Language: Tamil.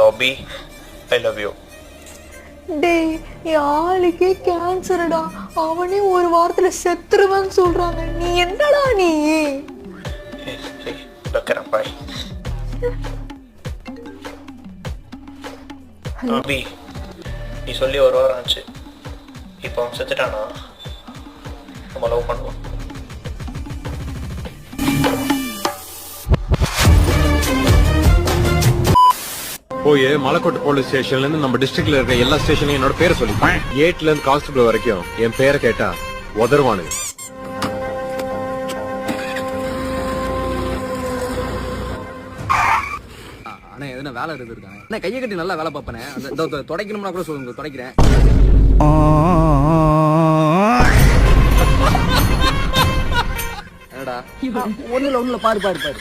Hello Abhi, I love you. டேய் என் ஆளுக்கே கேன்சருடா, அவனே ஒரு வாரத்துல செத்துருவேன்னு சொல்றாங்க. நீ என்னடா நீ? வைக்கிறேன், பாய். அபி, நீ சொல்லி ஒரு வாரம் ஆச்சு. இப்போ அவன் செத்துட்டானா? நம்ம லவ் பண்ணுவோம். போய் மலைக்கோட்டை போலீஸ் ஸ்டேஷன்ல இருந்து நம்ம டிஸ்ட்ரிக்ட்ல இருக்க எல்லா ஸ்டேஷனையும் என்னோட பேரை சொல்லி, ஏட்ல இருந்து கான்ஸ்டபிள் வரைக்கும் என் பேரை கேட்டா உதருவானுங்க. ஆனா எதுனா வேலை இருக்காங்க என்ன கையை கட்டி நல்லா வேலை பார்ப்பேன். அந்த துடைக்கணும்னா கூட சொல்லுங்க, துடைக்கிறேன். என்னடா ஒண்ணுல பாரு பாரு பாரு.